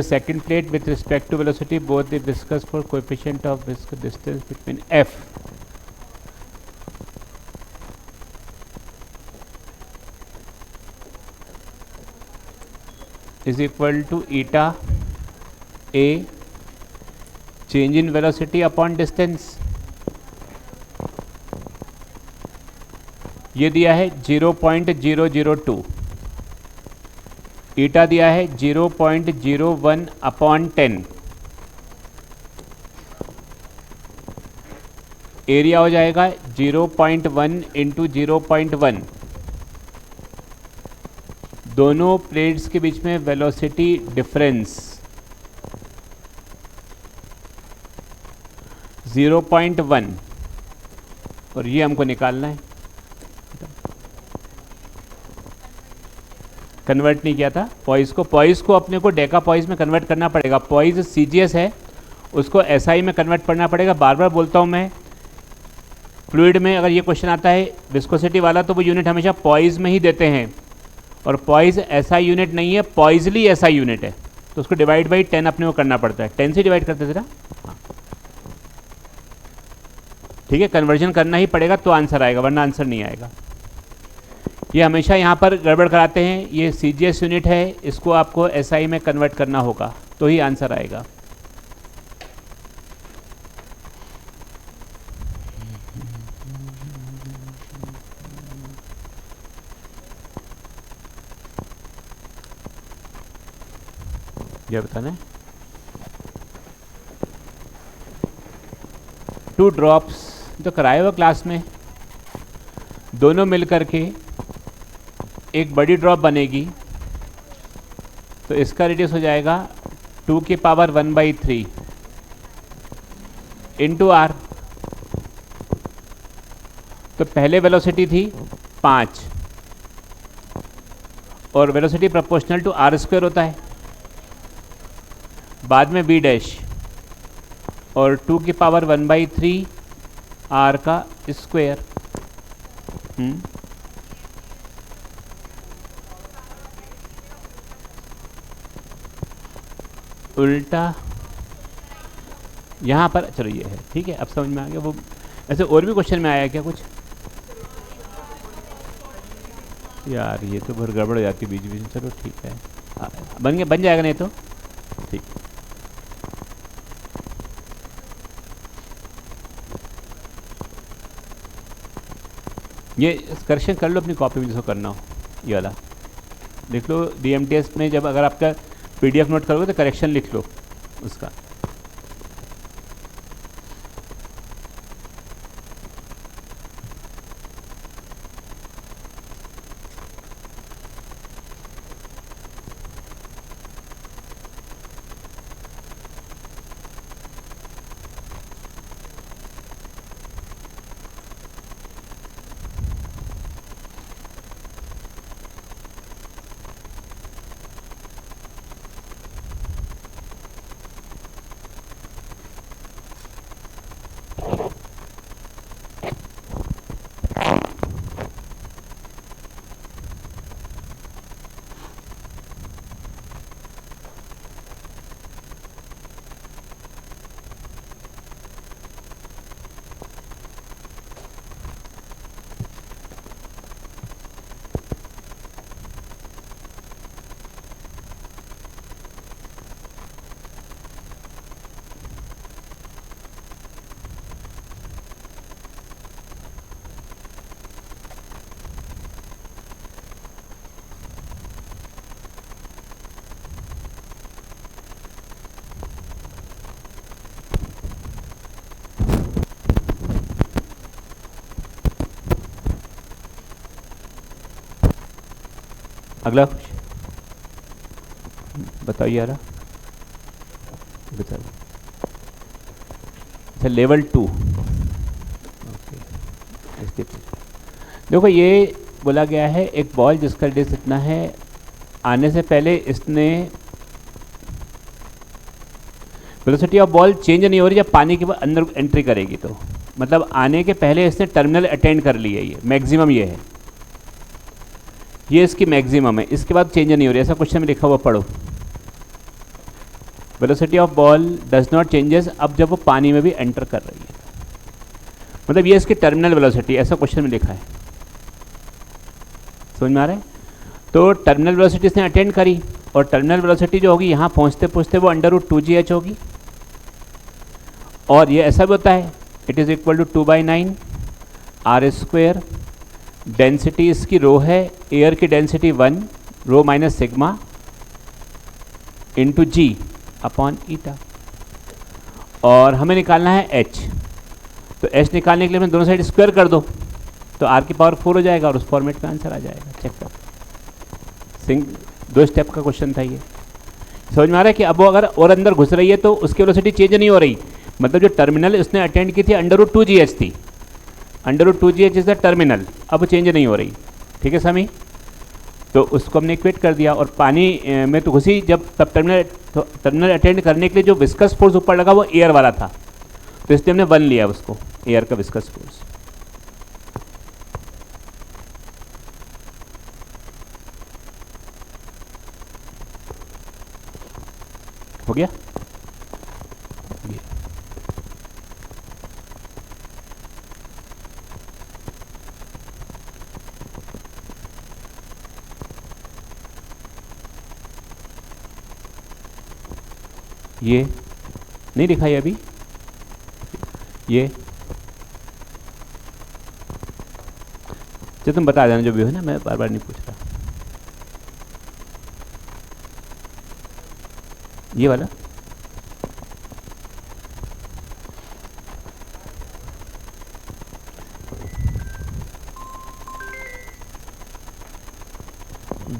second plate with respect to velocity, both the viscous force coefficient of viscous distance between F is equal to eta A change in velocity upon distance. ये दिया है 0.002, ईटा दिया है 0.01 upon 10, area हो जाएगा 0.1 into 0.1, दोनों plates के बीच में वेलोसिटी डिफरेंस 0.1 और ये हमको निकालना है। कन्वर्ट नहीं किया था पॉइस को अपने को डेका पॉइस में कन्वर्ट करना पड़ेगा। पॉइस सीजीएस है, उसको एसआई में कन्वर्ट करना पड़ेगा। बार बार बोलता हूँ मैं, फ्लूइड में अगर ये क्वेश्चन आता है विस्कोसिटी वाला तो वो यूनिट हमेशा पॉइस में ही देते हैं, और पॉइस एसआई यूनिट नहीं है, पॉइजली एसआई यूनिट है, तो उसको डिवाइड बाई 10 अपने को करना पड़ता है। 10 से डिवाइड करते ज़रा, हाँ ठीक है, कन्वर्जन करना ही पड़ेगा तो आंसर आएगा, वरना आंसर नहीं आएगा। ये हमेशा यहाँ पर गड़बड़ कराते हैं। ये सीजीएस यूनिट है, इसको आपको एसआई में कन्वर्ट करना होगा तो ही आंसर आएगा। ये बताना है 2 ड्रॉप्स तो कराए हुआ क्लास में, दोनों मिलकर के एक बड़ी ड्रॉप बनेगी, तो इसका रेडियस हो जाएगा 2 की पावर 1/3 इंटू आर। तो पहले वेलोसिटी थी 5 और velocity proportional to r square होता है, बाद में बी डैश और 2 की पावर 1/3 आर का स्क्वायर। उल्टा यहाँ पर, चलो ये है ठीक है, अब समझ में आ गया। वो ऐसे और भी क्वेश्चन में आया क्या कुछ? यार ये तो बहुत गड़बड़ हो जाती है बीच बीच में। चलो ठीक है, बन जाएगा नहीं तो ठीक। ये करेक्शन कर लो अपनी कॉपी में, जिसको करना हो ये वाला लिख लो। डीएमटीएस में जब अगर आपका पीडीएफ नोट करोगे तो करेक्शन लिख लो उसका। अगला बताइए यार, बताइए। अच्छा लेवल 2 ओके। देखो ये बोला गया है एक बॉल जिसका रेडियस इतना है, आने से पहले इसने वेलोसिटी ऑफ बॉल चेंज नहीं हो रही जब पानी के अंदर एंट्री करेगी, तो मतलब आने के पहले इसने टर्मिनल अटेंड कर लिया। ये मैक्सिमम ये है, ये इसकी मैक्सिमम है, इसके बाद चेंज नहीं हो रही। ऐसा क्वेश्चन में लिखा हुआ पढ़ो। Velocity of ball does not changes अब जब वो पानी में भी एंटर कर रही है, मतलब ये इसकी टर्मिनल वेलोसिटी, ऐसा क्वेश्चन में लिखा है, समझ में आ रहा है। तो टर्मिनल वेलोसिटी इसने अटेंड करी और टर्मिनल वेलोसिटी जो होगी यहाँ पहुँचते पहुँचते वो √2gh होगी, और ये ऐसा भी होता है, it is equal to 2/9 r²। Density इसकी रो है, एयर की density 1 rho minus sigma into g upon eta, और हमें निकालना है h। तो h निकालने के लिए मैं दोनों साइड स्क्वायर कर दो तो r की पावर 4 हो जाएगा और उस फॉर्मेट में आंसर आ जाएगा। चेक कर, 2 स्टेप का क्वेश्चन था ये, समझ में आ रहा है कि अब वो अगर और अंदर घुस रही है तो उसकी वेलोसिटी चेंज नहीं हो रही, मतलब जो टर्मिनल उसने अटेंड की थी √2gh थी, √2gh इज द टर्मिनल, अब चेंज नहीं हो रही, ठीक है समी। तो उसको हमने इक्वेट कर दिया, और पानी में तो घुसी जब, तब टर्मिनल अटेंड करने के लिए जो विस्कस फोर्स ऊपर लगा वो एयर वाला था, तो इसलिए हमने 1 लिया उसको, एयर का विस्कस फोर्स। हो गया ये नहीं दिखाई अभी, ये जो तुम बता देना जो भी हो ना, मैं बार बार नहीं पूछ रहा। ये वाला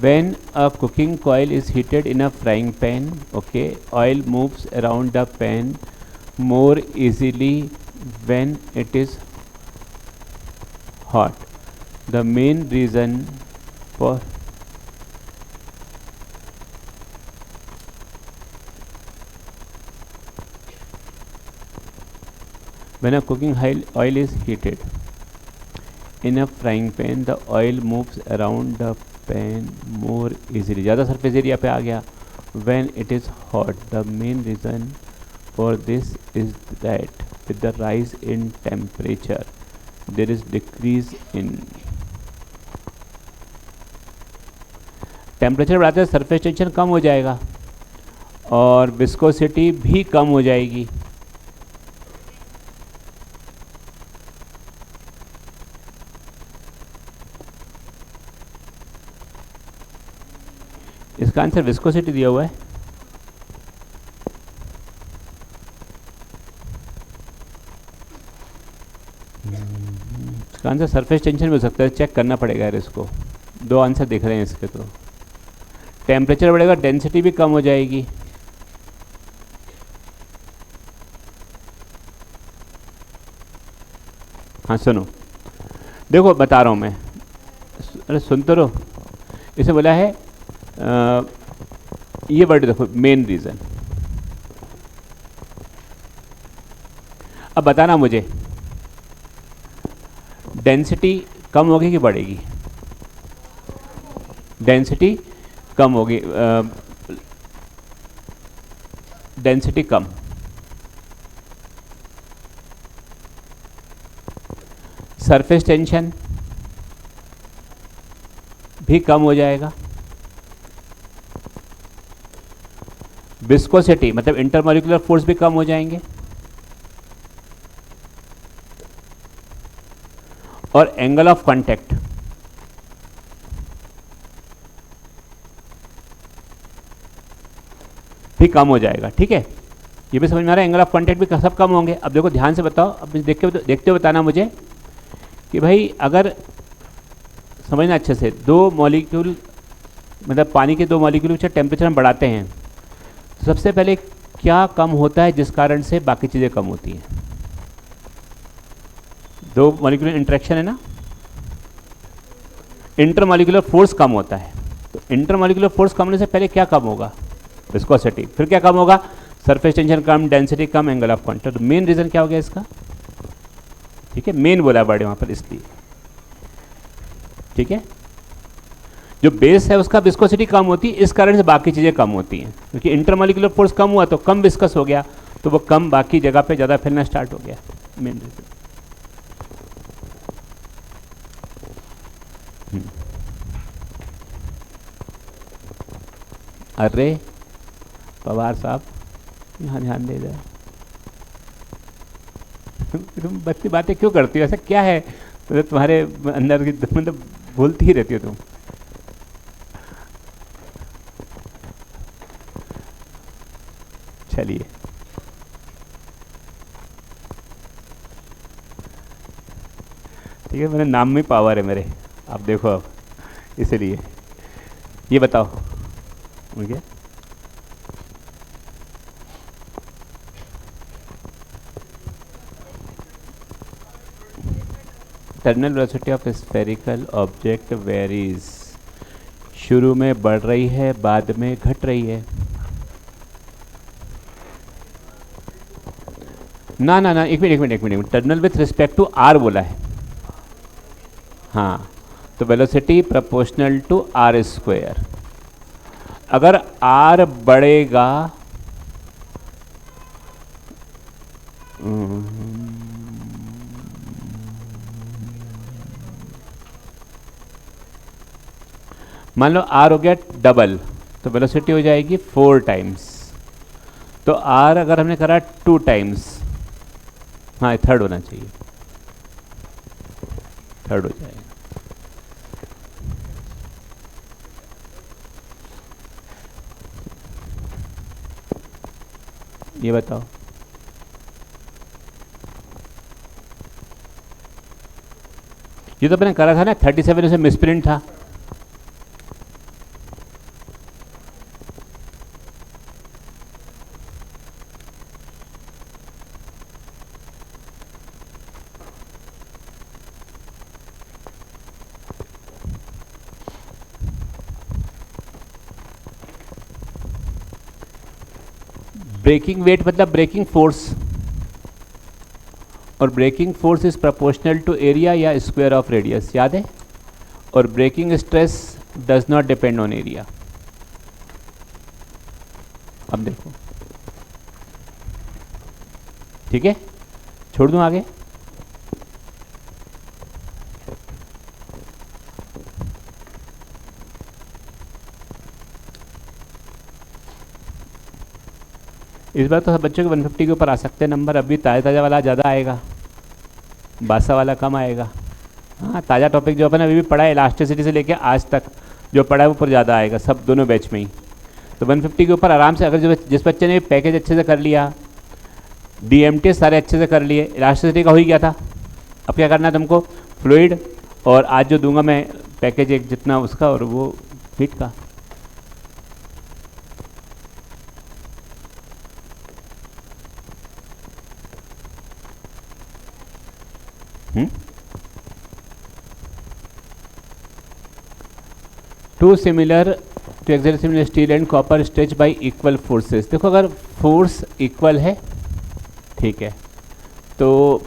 when a cooking coil is heated in a frying pan, okay, oil moves around the pan more easily when it is hot. The main reason for when a cooking oil is heated in a frying pan, the oil moves around the pan more easily, ज़्यादा surface area पे आ गया। when it is hot, the main reason for this is that with the rise in temperature there is decrease in temperature बढ़ाते surface tension कम हो जाएगा और viscosity भी कम हो जाएगी। इसका आंसर विस्कोसिटी दिया हुआ है। इसका आंसर सरफेस टेंशन भी हो सकता है, चेक करना पड़ेगा यार इसको। 2 आंसर दिख रहे हैं इसके, तो टेम्परेचर बढ़ेगा डेंसिटी भी कम हो जाएगी। हाँ सुनो, देखो बता रहा हूँ मैं, अरे सुन तो रहो। इसे बोला है ये वर्ड देखो, मेन रीज़न। अब बताना मुझे, डेंसिटी कम होगी कि बढ़ेगी? डेंसिटी कम होगी, डेंसिटी कम। सरफेस टेंशन भी कम हो जाएगा। विस्कोसिटी मतलब इंटरमॉलिक्यूलर फोर्स भी कम हो जाएंगे, और एंगल ऑफ कांटेक्ट भी कम हो जाएगा। ठीक है, ये भी समझ में आ रहा है, एंगल ऑफ कांटेक्ट भी सब कम होंगे। अब देखो ध्यान से बताओ, अब देखते हुए बताना मुझे कि भाई अगर समझना अच्छे से, 2 मॉलिक्यूल मतलब पानी के 2 मॉलिक्यूल के टेम्परेचर हम बढ़ाते हैं, तो सबसे पहले क्या कम होता है जिस कारण से बाकी चीज़ें कम होती हैं? 2 मॉलिक्यूलर इंटरेक्शन है ना, इंटरमॉलिक्यूलर फोर्स कम होता है। तो इंटरमॉलिक्यूलर फोर्स कम होने से पहले क्या कम होगा? विस्कोसिटी। फिर क्या कम होगा? Surface tension come, density come, angle of contact. तो मेन रीजन क्या हो गया इसका? ठीक है, मेन बोला वर्ड वहां पर इसलिए। ठीक है, जो बेस है उसका विस्कोसिटी कम होती है, इस कारण से बाकी चीज़ें कम होती हैं, क्योंकि इंटरमोलिकुलर फोर्स कम हुआ तो कम विस्कस हो गया, तो वो कम बाकी जगह पे ज़्यादा फैलना स्टार्ट हो गया। Main reason. अरे पवार साहब यहाँ ध्यान दे जाए। तुम बच्ची बातें क्यों करती हो, ऐसा क्या है तो तुम्हारे अंदर की, मतलब भूलती ही रहती हो तुम। चलिए ठीक है, मेरे नाम में पावर है मेरे, आप देखो अब, इसलिए ये बताओ मुझे। Terminal velocity of spherical object varies, शुरू में बढ़ रही है बाद में घट रही है। ना ना ना, एक minute, terminal with respect to r बोला है। हाँ, तो velocity proportional to r square. अगर आर बढ़ेगा, मान लो आर हो गया डबल, तो वेलोसिटी हो जाएगी 4 टाइम्स। तो आर अगर हमने करा 2 टाइम्स, हाँ थर्ड होना चाहिए, थर्ड हो जाएगा। ये बताओ, ये तो अपने करा था ना 37 से मिसप्रिंट था। ब्रेकिंग वेट मतलब ब्रेकिंग फोर्स, और breaking force is proportional to area या स्क्वायर ऑफ रेडियस, याद है। और breaking stress does not depend on area. अब देखो, ठीक है, छोड़ दूं आगे। इस बार तो सब बच्चों के 150 के ऊपर आ सकते हैं नंबर। अभी ताज़ा ताज़ा वाला ज़्यादा आएगा, बासा वाला कम आएगा। हाँ, ताज़ा टॉपिक जो अपन अभी भी पढ़ा है इलास्टिसिटी से लेके आज तक जो पढ़ा है वो पर ज़्यादा आएगा, सब दोनों बैच में ही। तो 150 के ऊपर आराम से, अगर जिस बच्चे ने पैकेज अच्छे से कर लिया, DMT सारे अच्छे से कर लिए, इलास्टिसिटी का हो ही गया था। अब क्या करना है तुमको, फ्लूइड और आज जो दूंगा मैं पैकेज एक जितना उसका, और वो हीट का। Two similar to exert similar steel and copper stretch by equal forces. देखो अगर फोर्स इक्वल है, ठीक है, तो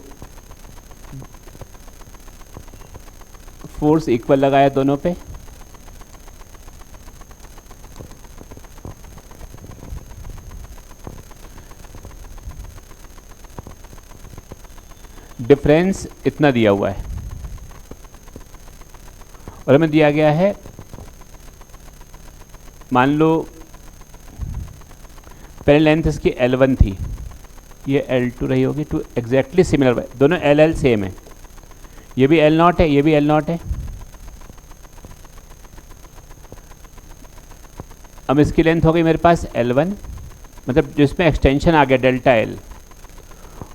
फोर्स इक्वल लगाया दोनों पे, डिफरेंस इतना दिया हुआ है और हमें दिया गया है, मान लो पहले लेंथ इसकी L1 थी, ये L2 रही होगी, टू एग्जैक्टली सिमिलर, दोनों LL सेम है, ये भी L0 है, ये भी L0 है। अब इसकी लेंथ हो गई मेरे पास L1, मतलब जिसमें एक्सटेंशन आ गया डेल्टा L,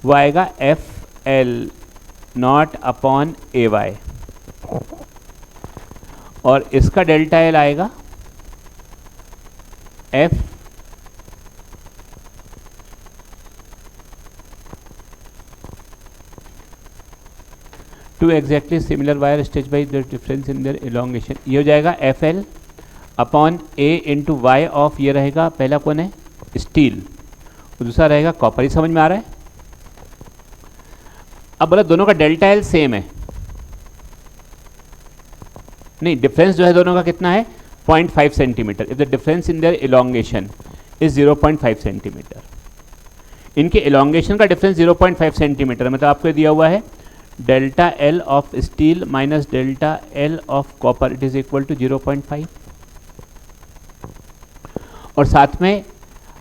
वो आएगा FL0 अपॉन AY, और इसका डेल्टा L आएगा F two exactly similar wire stretch by the difference in their elongation, ये हो जाएगा FL upon A into y of, ये रहेगा पहला कौन है, स्टील, दूसरा रहेगा कॉपर। ही समझ में आ रहा है। अब बोला दोनों का डेल्टा L सेम है, नहीं, डिफरेंस जो है दोनों का कितना है, 0.5 centimetre. If the difference in their elongation is 0.5 centimetre, इनके इलोंगेशन का डिफरेंस 0.5 सेंटीमीटर, मतलब आपको दिया हुआ है delta L of steel minus delta L of copper, it is equal to 0.5। और साथ में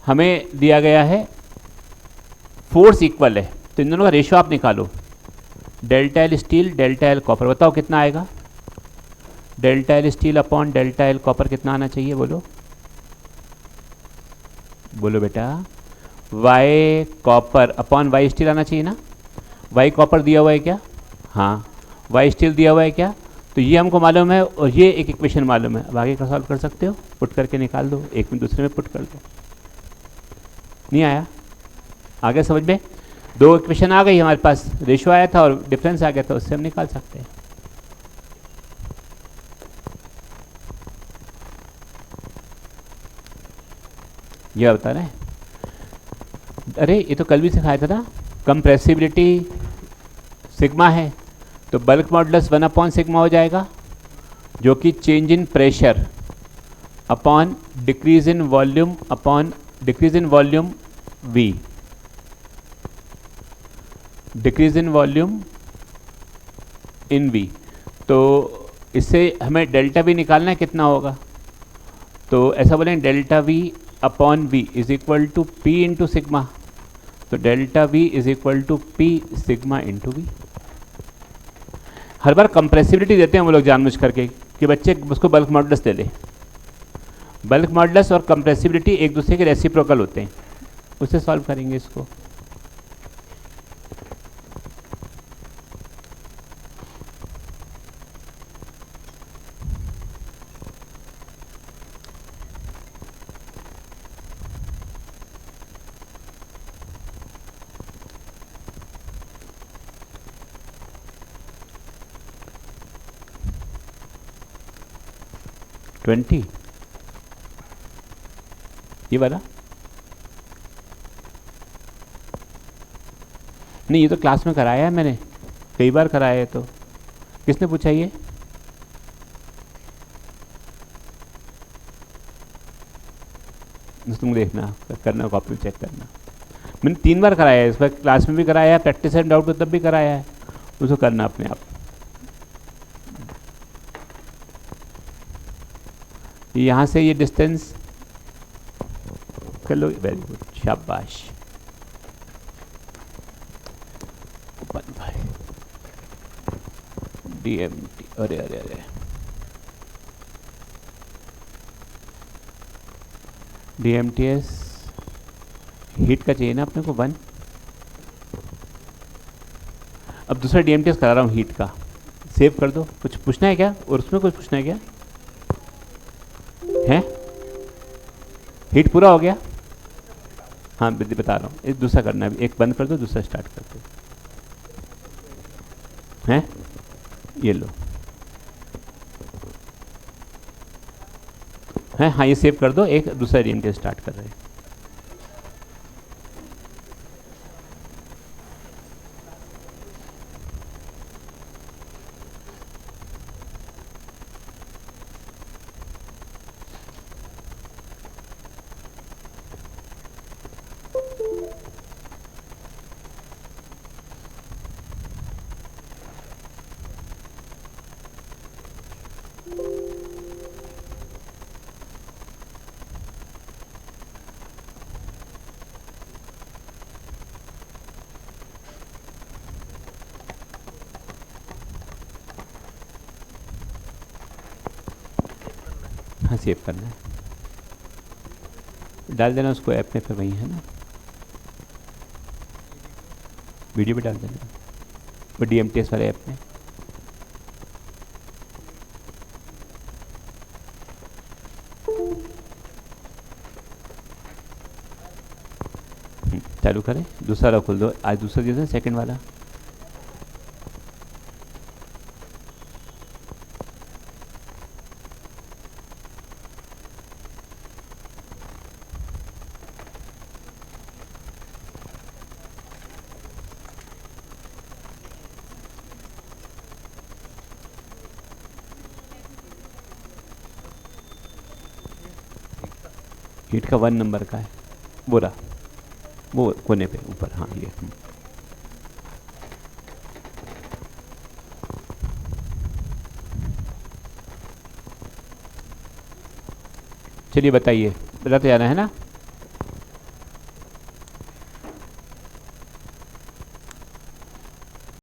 हमें दिया गया है फोर्स इक्वल है, तो इन दोनों का रेशियो आप निकालो, delta L steel delta L copper, बताओ कितना आएगा, delta L steel upon delta L copper कितना आना चाहिए, बोलो बोलो बेटा, y copper upon y steel आना चाहिए ना, वाई कॉपर दिया हुआ है क्या, हाँ वाई स्टील दिया हुआ है क्या, तो ये हमको मालूम है और ये एक इक्वेशन मालूम है। अब आगे का सॉल्व कर सकते हो, पुट करके निकाल दो, एक में दूसरे में पुट कर दो। नहीं आया, आगे समझ में, दो इक्वेशन आ गई हमारे पास, रेशियो आया था और डिफरेंस आ गया था, उससे हम निकाल सकते हैं। यह बता रहे हैं, अरे ये तो कल भी सिखाया था ना, कंप्रेसिबिलिटी सिग्मा है तो बल्क मॉडुलस 1 अपॉन सिग्मा हो जाएगा, जो कि change in pressure upon decrease in volume upon decrease in volume V, decrease in volume in V. तो इससे हमें डेल्टा वी निकालना है, कितना होगा, तो ऐसा बोलें delta V upon V is equal to P into sigma, तो delta V is equal to P sigma into V. हर बार कंप्रेसिबिलिटी देते हैं वो लोग जानबूझ करके कि बच्चे उसको बल्क मॉडुलस दे दे, बल्क मॉडुलस और कंप्रेसिबिलिटी एक दूसरे के रेसिप्रोकल होते हैं, उससे सॉल्व करेंगे इसको। ट्वेंटी ये वाला नहीं, ये तो क्लास में कराया है मैंने, कई बार कराया है। तो किसने पूछा ये, तुम देखना करना, कॉपी चेक करना, मैंने 3 बार कराया है, इस बार क्लास में भी कराया है, प्रैक्टिस एंड डाउट तब भी कराया है, उसको करना अपने आप। यहाँ से ये डिस्टेंस कर लो, वेरी गुड, शाबाश। DMT, अरे अरे अरे, DMTS हीट का चाहिए ना अपने को 1। अब दूसरा DMTS करा रहा हूँ हीट का, सेव कर दो। कुछ पूछना है क्या, और उसमें कुछ पूछना है क्या है, हीट पूरा हो गया, हाँ बता रहा हूँ, एक दूसरा करना है, एक बंद कर दो दूसरा स्टार्ट कर दो, हैं ये लो, है हाँ ये सेव कर दो, एक दूसरा DMTS स्टार्ट कर रहे हैं। हाँ सेव करना है, डाल देना उसको ऐप में, फिर वही है ना, वीडियो भी डाल देना वो DMTS वाले ऐप में। चालू करें, दूसरा वाला खोल दो, आज दूसरा दिया था सेकंड वाला, शीट का 1 नंबर का है, वो रहा, वो कोने पे ऊपर, हाँ ये। चलिए बताइए, बताते जाना है ना।